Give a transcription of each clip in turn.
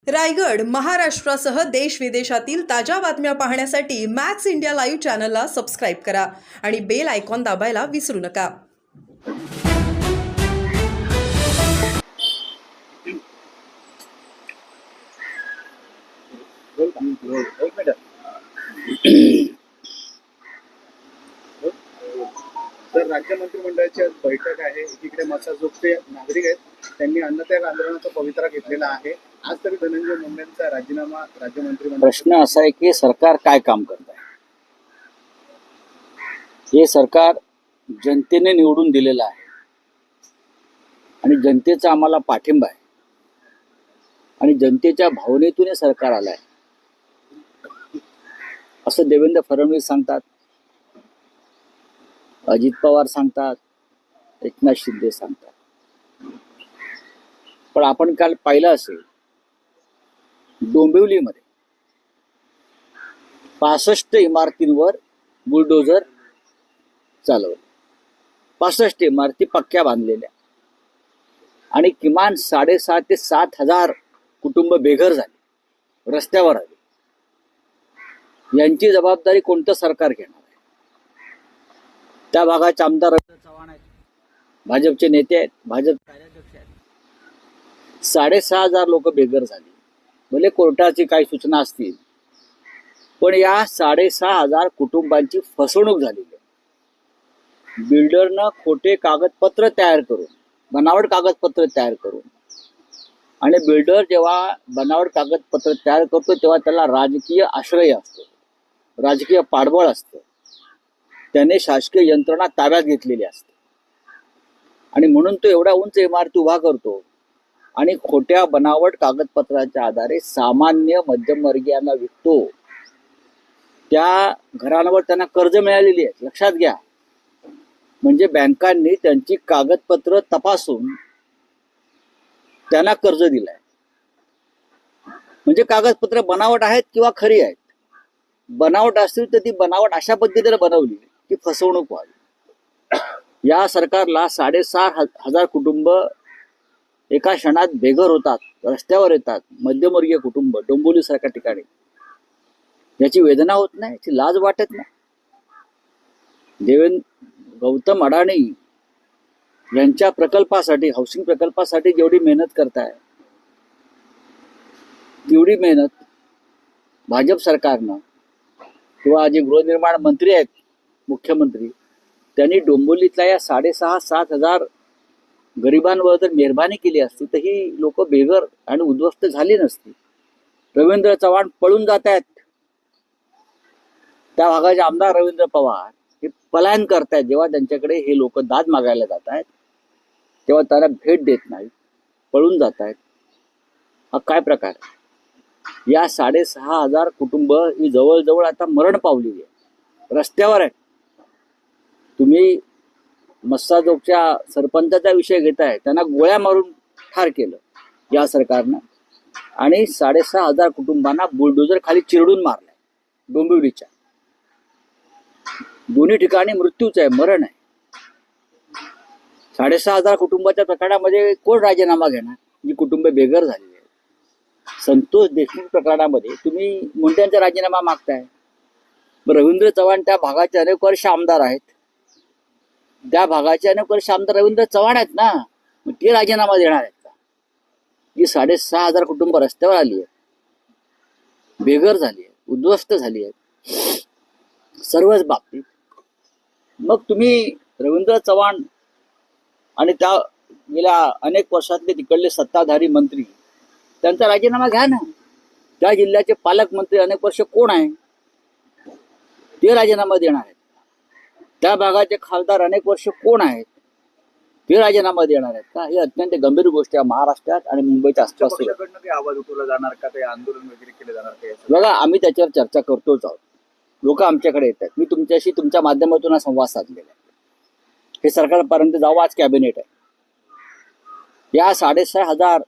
रायगड, महाराष्ट्रासह देश विदेशातील ताज्या बातम्या पाहण्यासाठी मॅक्स इंडिया लाईव्ह चॅनलला सबस्क्राईब करा आणि बेल आयकॉन दाबायला विसरू नका. तर राज्य मंत्रिमंडळाची आज बैठक आहे. एकीकडे मसाजोगचे नागरिक आहेत, त्यांनी अन्नत्याग आंदोलनाचा पवित्रा घेतलेला आहे. आज तरी धनंजय मुंडेंचा राजीनामा राज्य मंत्रिमंडळ. प्रश्न असा आहे की सरकार काय काम करत आहे. हे सरकार जनतेने निवडून दिलेलं आहे आणि जनतेचा आम्हाला पाठिंबा आहे आणि जनतेच्या भावनेतून हे सरकार आलं आहे असं देवेंद्र फडणवीस सांगतात, अजित पवार सांगतात, एकनाथ शिंदे सांगतात. पण आपण काल पाहिलं असेल, डोंबिवलीमध्ये 65 इमारतींवर बुलडोझर चालवलं. 65 इमारती पक्क्या बांधलेल्या आणि किमान 6,500 ते 7,000 कुटुंब बेघर झाले, रस्त्यावर आले. यांची जबाबदारी कोणतं सरकार घेणार आहे? त्या भागाचे आमदार रवींद्र चव्हाण आहेत, भाजपचे नेते आहेत, भाजप कार्याध्यक्ष आहेत. 6,500 लोक बेघर झाली. भले कोर्टाची काही सूचना असतील, पण या 6,500 कुटुंबांची फसवणूक झालेली आहे. बिल्डरनं खोटे कागदपत्र तयार करून, बनावट कागदपत्र तयार करून, आणि बिल्डर जेव्हा बनावट कागदपत्र तयार करतो तेव्हा त्याला राजकीय आश्रय असतो, राजकीय पाठबळ असतं, त्याने शासकीय यंत्रणा ताब्यात घेतलेली असते आणि म्हणून तो एवढा उंच इमारती उभा करतो आणि खोट्या बनावट कागदपत्राच्या आधारे सामान्य मध्यमवर्गीयांना विकतो. त्या घरांवर त्यांना कर्ज मिळालेली आहे, लक्षात घ्या. म्हणजे बँकांनी त्यांची कागदपत्र तपासून त्यांना कर्ज दिलंय. म्हणजे कागदपत्र बनावट आहेत किंवा खरी आहेत. बनावट असतील तर ती बनावट अशा पद्धतीने बनवली की फसवणूक व्हावी. या सरकारला 6,500 कुटुंब एका क्षणात बेघर होतात, रस्त्यावर येतात. मध्यमवर्गीय कुटुंब डोंबिवली सारख्या ठिकाणी याची वेदना होत नाही, याची लाज वाटत नाही. गौतम अडाणी यांच्या प्रकल्पासाठी, हाऊसिंग प्रकल्पासाठी जेवढी मेहनत करताय तेवढी मेहनत भाजप सरकारनं किंवा जे गृहनिर्माण मंत्री आहेत, मुख्यमंत्री, त्यांनी डोंबिवलीतल्या या 6,500-7,000 गरिबांवर जर मेहरबानी केली असती तर ही लोक बेघर आणि उद्ध्वस्त झाली नसती. रवींद्र चव्हाण पळून जात आहेत. त्या भागाचे आमदार रवींद्र पवार हे पलायन करतायत. जेव्हा त्यांच्याकडे हे लोक दाद मागायला जात आहेत तेव्हा त्यांना भेट देत नाहीत, पळून जात आहेत. हा काय प्रकार? या 6,500 कुटुंब ही जवळजवळ आता मरण पावलेली आहे, रस्त्यावर आहेत. तुम्ही मस्साजोगच्या सरपंचाचा विषय घेताय, त्यांना गोळ्या मारून ठार केलं या सरकारनं आणि 6,500 कुटुंबांना बुलडोझर खाली चिरडून मारलाय. डोंबिवलीच्या दोन्ही ठिकाणी मृत्यूच आहे, मरण आहे. 6,500 कुटुंबाच्या प्रकरणामध्ये कोण राजीनामा घेणार? जी कुटुंब बेघर झालेली आहेत. संतोष देशमुख प्रकरणामध्ये तुम्ही मुंडेंचा राजीनामा मागताय. रवींद्र चव्हाण त्या भागाचे अनेक वर्ष आमदार आहेत, त्या भागाचे अनेक वर्ष आमदार रवींद्र चव्हाण आहेत ना, मग ते राजीनामा देणार आहेत का? जी 6,500 कुटुंब रस्त्यावर आली आहेत, बेघर झाली आहेत, उद्ध्वस्त झाली आहेत सर्वच बाबतीत. मग तुम्ही रवींद्र चव्हाण आणि त्या गेल्या अनेक वर्षातले तिकडले सत्ताधारी मंत्री त्यांचा राजीनामा घ्या ना. त्या जिल्ह्याचे पालकमंत्री अनेक वर्ष कोण आहे? ते राजीनामा देणार आहेत. त्या भागाचे खासदार अनेक वर्ष कोण आहेत? ते राजीनामा देणार आहेत का? ही अत्यंत गंभीर गोष्ट आहे महाराष्ट्रात आणि मुंबईच्या आसपास. आवाज उठवला जाणार का? काही आंदोलन वगैरे केले जाणार का? बघा, आम्ही त्याच्यावर चर्चा करतोच आहोत. लोक आमच्याकडे येतात. मी तुमच्याशी तुमच्या माध्यमातून संवाद साधलेला आहे. हे सरकारपर्यंत जावं, आज कॅबिनेट आहे. या 6,500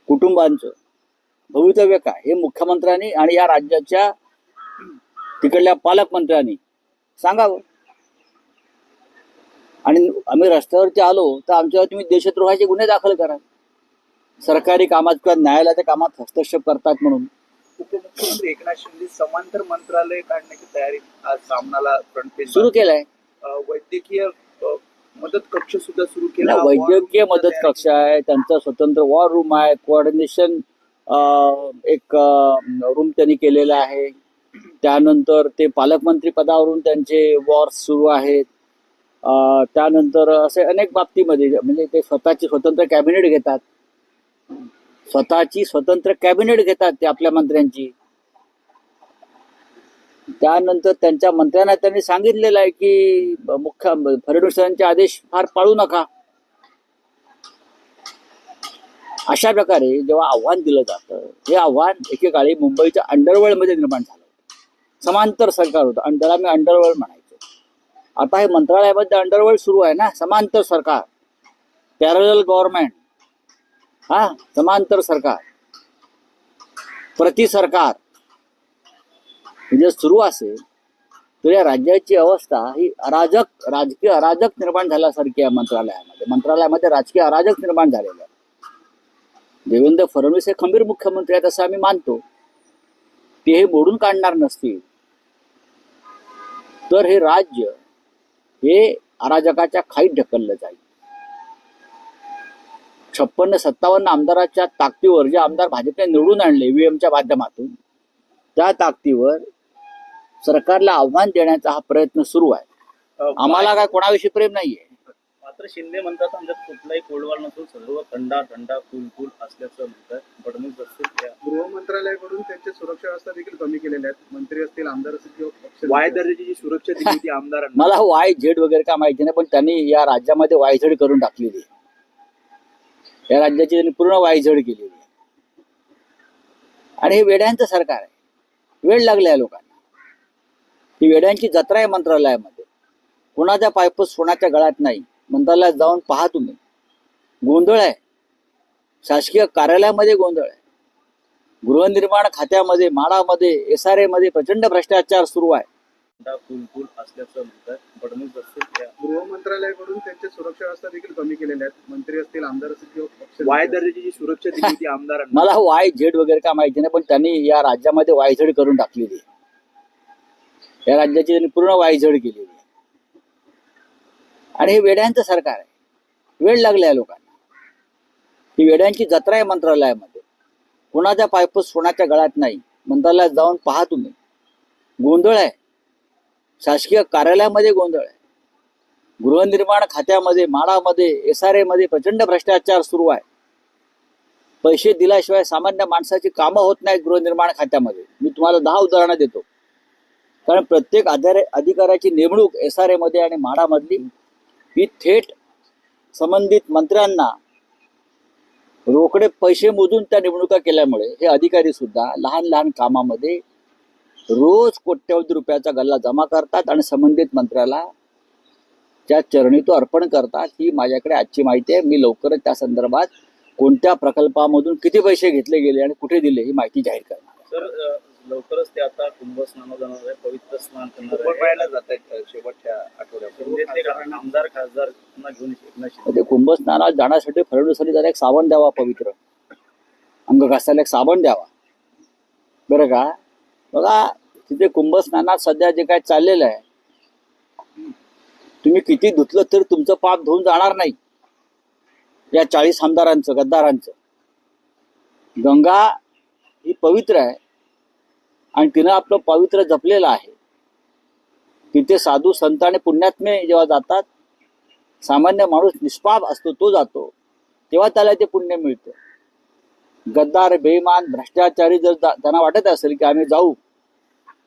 कुटुंबांचं भवितव्य काय हे मुख्यमंत्र्यांनी आणि या राज्याच्या तिकडल्या पालकमंत्र्यांनी सांगावं. आणि आम्ही रस्त्यावरती आलो तर आमच्यावर तुम्ही देशद्रोहाचे गुन्हे दाखल करा. सरकारी कामात किंवा न्यायालयाच्या कामात हस्तक्षेप करतात म्हणून. उपमुख्यमंत्री एकनाथ शिंदे समांतर मंत्रालय काढण्याची तयारी आज सामनाला फ्रंट पेज सुरू केलंय. वैद्यकीय मदत कक्ष सुद्धा सुरू केला. वैद्यकीय मदत कक्ष आहे, त्यांचं स्वतंत्र वॉर रूम आहे, कोऑर्डिनेशन एक रूम त्यांनी केलेला आहे. त्यानंतर ते पालकमंत्री पदावरून त्यांचे वॉर्स सुरू आहेत. त्यानंतर असे अनेक बाबतीमध्ये म्हणजे ते स्वतःची स्वतंत्र कॅबिनेट घेतात, ते आपल्या मंत्र्यांची. त्यानंतर त्यांच्या मंत्र्यांना त्यांनी सांगितलेलं आहे की फडणवीसांचे आदेश फार पाळू नका. अशा प्रकारे जेव्हा आव्हान दिलं जातं, हे आव्हान एकेकाळी मुंबईच्या अंडरवर्ल्डमध्ये निर्माण झालं होतं. समांतर सरकार होतं आणि त्याला मी अंडरवर्ल्ड म्हणायचो. आता हे मंत्रालयामध्ये अंडरवर्ल्ड सुरू आहे ना, समांतर सरकार, पॅरलल गव्हर्नमेंट, समांतर सरकार, प्रति सरकार म्हणजे सुरू असेल तर या राज्याची अवस्था ही राजकीय अराजक निर्माण झाल्यासारखी आहे. मंत्रालयामध्ये राजकीय अराजक निर्माण झालेलं आहे. देवेंद्र फडणवीस हे खंबीर मुख्यमंत्री आहेत असं आम्ही मानतो. ते हे मोडून काढणार नसतील तर हे राज्य हे अराजकाच्या खाईत ढकललं जाईल. 56-57 आमदाराच्या ताकदीवर जे आमदार भाजपने निवडून आणले ईव्हीएमच्या माध्यमातून, त्या ताकदीवर सरकारला आव्हान देण्याचा हा प्रयत्न सुरू आहे. आम्हाला काय कोणाविषयी प्रेम नाहीये. मात्र शिंदे म्हणतात आमच्यात कुठलाही कोलवाल नसून सर्व थंडा कूल असल्याचं म्हणतात. फडणवीस असतील गृह मंत्रालयाकडून त्यांच्या सुरक्षा व्यवस्था देखील कमी केलेल्या आहेत. मंत्री असतील, आमदार असतील किंवा पक्ष वाय दर्जाची जी सुरक्षा दिली होती आमदारांना, मला YZ वगैरे काय माहिती नाही, पण त्यांनी या राज्यामध्ये YZ करून टाकलेली आहे. या राज्याची त्यांनी पूर्ण YZ केलेली आहे. आणि हे वेड्यांचं सरकार आहे. वेळ लागला या लोकांना. ही वेड्यांची जत्रा आहे मंत्रालयामध्ये. कोणाच्या पायपस कोणाच्या गळ्यात नाही. मंत्रालयात जाऊन पहा तुम्ही, गोंधळ आहे. शासकीय कार्यालयामध्ये गोंधळ आहे. गृहनिर्माण खात्यामध्ये, माडामध्ये, SRA मध्ये प्रचंड भ्रष्टाचार सुरू आहे. कूल असल्याचं म्हणतात. फडणवीस असतील गृह मंत्रालयाकडून त्यांच्या सुरक्षा व्यवस्था देखील कमी केलेल्या आहेत. मंत्री असतील, आमदार असतील किंवा पक्ष वाय दर्जाची जी सुरक्षा दिली होती आमदारांना, मला YZ वगैरे काय माहिती नाही, पण त्यांनी या राज्यामध्ये YZ करून टाकलेली आहे. या राज्याची त्यांनी पूर्ण YZ केलेली आहे. आणि हे वेड्यांचं सरकार आहे. वेळ लागला या लोकांना. ही वेड्यांची जत्रा आहे मंत्रालयामध्ये. कोणाच्या पायपस कोणाच्या गळ्यात नाही. मंत्रालयात जाऊन पहा तुम्ही, गोंधळ आहे. शासकीय कार्यालयामध्ये गोंधळ आहे. गृहनिर्माण खात्यामध्ये, माडामध्ये, SRA मध्ये प्रचंड भ्रष्टाचार सुरू आहे. पैसे दिल्याशिवाय सामान्य माणसाची कामं होत नाहीत गृहनिर्माण खात्यामध्ये. मी तुम्हाला 10 उदाहरणं देतो. कारण प्रत्येक अधिकाऱ्याची नेमणूक SRA मध्ये आणि माडामधली ही थेट संबंधित मंत्र्यांना रोकडे पैसे मोजून त्या निवडणुका केल्यामुळे हे अधिकारी सुद्धा लहान लहान कामामध्ये रोज कोट्यवधी रुपयाचा गल्ला जमा करतात आणि संबंधित मंत्र्याला त्या चरणी तो अर्पण करतात. ही माझ्याकडे आजची माहिती आहे. मी लवकरच त्या संदर्भात कोणत्या प्रकल्पामधून किती पैसे घेतले गेले आणि कुठे दिले ही माहिती जाहीर करणार. तर लवकरच ते आता कुंभस्नान जाणार आहे, पवित्र स्नान करणार कुंभमेळ्याला जात आहेत शेवटच्या आठवड्यात. आमदार खासदारांना घेऊन एकनाथ शिंदे ते कुंभस्नानात जाण्यासाठी फडणवीसांनी त्याला एक साबण द्यावा, पवित्र अंग घासायला एक साबण द्यावा, बरं का. बघा तिथे कुंभस्नानात सध्या जे काय चाललेलं आहे, तुम्ही किती धुतलं तर तुमचं पाप धुवून जाणार नाही. या 40 आमदारांचं, गद्दारांचं. गंगा ही पवित्र आहे आणि तिनं आपलं पवित्र जपलेलं आहे. तिथे साधू संत आणि पुण्यात्मे जेव्हा जातात, सामान्य माणूस निष्पाप असतो तो जातो, तेव्हा त्याला ते पुण्य मिळतं. गद्दार, बेईमान, भ्रष्टाचारी जर त्यांना वाटत असेल की आम्ही जाऊ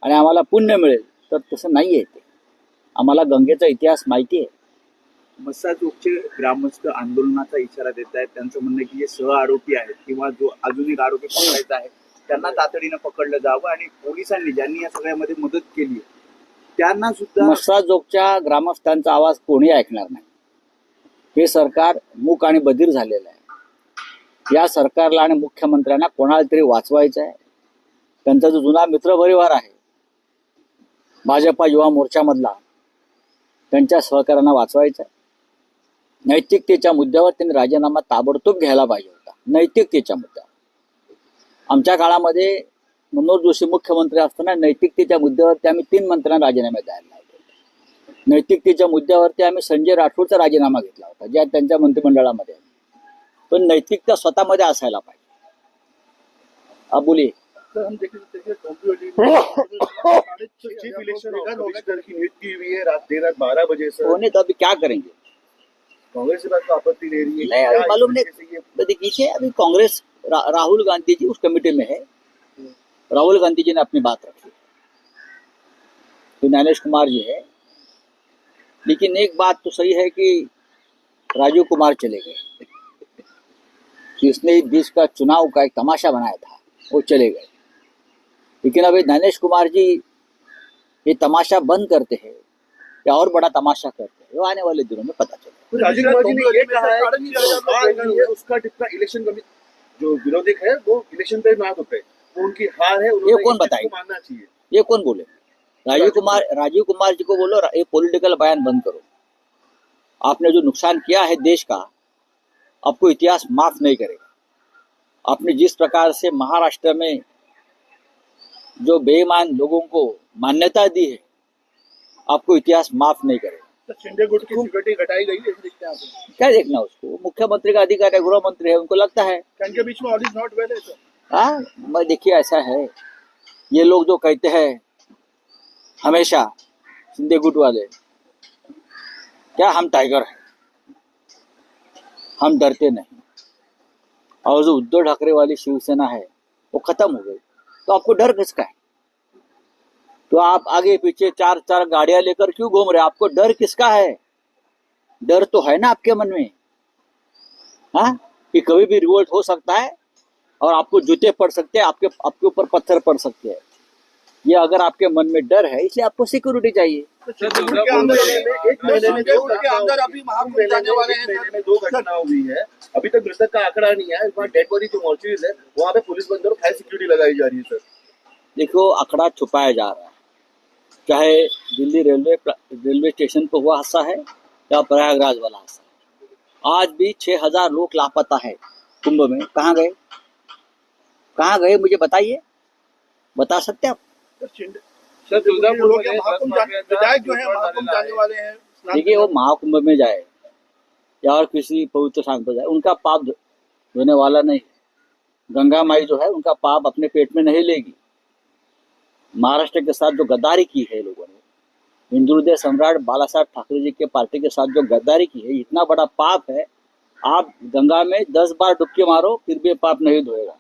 आणि आम्हाला पुण्य मिळेल, तर तसं नाही आहे. ते आम्हाला गंगेचा इतिहास माहिती आहे. मस्साजोगचे ग्रामस्थ आंदोलनाचा इशारा देत आहेत. त्यांचं म्हणणं की जे सह आरोपी आहेत किंवा जो अजून एक आरोपी पकडायचा आहे त्यांना तातडीनं पकडलं जावं आणि पोलिसांनी ज्यांनी या सगळ्यामध्ये मदत केली त्यांना सुद्धा. मस्साजोगच्या ग्रामस्थांचा आवाज कोणी ऐकणार नाही. हे सरकार मूक आणि बधीर झालेलं आहे. या सरकारला आणि मुख्यमंत्र्यांना कोणाला तरी वाचवायचं आहे. त्यांचा जो जुना मित्रपरिवार आहे भाजपा युवा मोर्चामधला, त्यांच्या सहकार्यांना वाचवायचं आहे. नैतिकतेच्या मुद्द्यावर त्यांनी राजीनामा ताबडतोब घ्यायला पाहिजे होता. नैतिकतेच्या मुद्द्यावर आमच्या काळामध्ये मनोज जोशी मुख्यमंत्री असताना नैतिकतेच्या मुद्द्यावरती आम्ही 3 मंत्र्यांना राजीनामे द्यायला लावले. नैतिकतेच्या मुद्द्यावरती आम्ही संजय राठोडचा राजीनामा घेतला होता, ज्या त्यांच्या मंत्रिमंडळामध्ये. पण नैतिकता स्वतःमध्ये असायला पाहिजे. आप बोलिए. सर हम देखिए चीफ इलेक्शन कमिश्नर की नियुक्ति की हुई है देर रात 12 बजे सर। होने तो अभी क्या करेंगे? कांग्रेस इस बात को आपत्ति ले रही है। नहीं, अभी मालूम नहीं। तो देखिए अभी कांग्रेस राहुल गांधी जी उस कमेटी में है. राहुल गांधी जी ने अपनी बात रखी, तो ज्ञानेश कुमार जी है. लेकिन एक बात तो सही है कि राजीव कुमार चले गए, कि उसने इस देश का चुनाव का एक तमाशा बनाया था, वो चले गए. लेकिन अभी ज्ञानेश कुमार जी ये तमाशा बंद करते हैं या और बड़ा तमाशा करते हैं, वो आने वाले दिनों में पता चलेगा. राजीव कुमार जी ने ये कहा है कि उसका टिप्पा इलेक्शन कमिश्नर जो विरोधक है वो इलेक्शन पे ना होते, वो उनकी हार है, ये कौन बताएगा? मानना चाहिए. ये कौन बोले? राजीव कुमार जी को बोलो ये पॉलिटिकल बयान बंद करो. आपने जो नुकसान किया है देश का, आपको इतिहास माफ नहीं करेगा. आपने जिस प्रकार से महाराष्ट्र में जो बेईमान लोगों को मान्यता दी है, आपको इतिहास माफ नहीं करेगा. शिंदे गुट की सिक्योरिटी घटाई गई है, देखते हैं आप. क्या देखना उसको? मुख्यमंत्री का अधिकार है, गृह मंत्री है, उनको लगता है. इनके बीच में ऑल इज नॉट वेल है सर. हाँ, मैं देखिए ऐसा है, ये लोग जो कहते हैं हमेशा शिंदे गुट वाले, क्या हम टाइगर हैं, हम डरते नहीं. और जो उद्धव ठाकरे वाली शिवसेना है वो खत्म हो गई, तो आपको डर किसका है? तो आप आगे पीछे 4 गाड़ियां लेकर क्यों घूम रहे? आपको डर किसका है? डर तो है ना आपके मन में, हाँ, कि कभी भी रिवोल्ट हो सकता है और आपको जूते पड़ सकते हैं, आपके ऊपर पत्थर पड़ सकते हैं. ये अगर आपके मन में डर है, इसलिए आपको सिक्योरिटी चाहिए. एक महीने में अभी महाकुंभ जाने वाले हैं, महीने में 2 घटना हुई है. अभी तक मृतक का आंकड़ा नहीं है. वहाँ डेड बॉडी जो मॉर्चरीज है वहाँ पे पुलिस बंदर हाई सिक्योरिटी लगाई जा रही है सर. देखो आंकड़ा छुपाया जा रहा है, चाहे दिल्ली रेलवे स्टेशन पर हुआ हादसा है या प्रयागराज वाला हादसा है. आज भी 6000 लोग लापता है कुंभ में. कहाँ गए? कहाँ गए मुझे बताइए, बता सकते हैं आप? सर दुर्गापुर के महाकुंभ विधायक जो है महाकुंभ जाने वाले हैं. देखिए वो महाकुंभ में जाए या और किसी पवित्र स्थान पर जाए, उनका पाप धोने वाला नहीं. गंगा माई जो है उनका पाप अपने पेट में नहीं लेगी. महाराष्ट्र के साथ जो गद्दारी की है लोगों ने, हिंदू हृदय सम्राट बाला साहब ठाकरे जी के पार्टी के साथ जो गद्दारी की है, इतना बड़ा पाप है. आप गंगा में 10 बार डुबकी मारो फिर भी पाप नहीं धोएगा.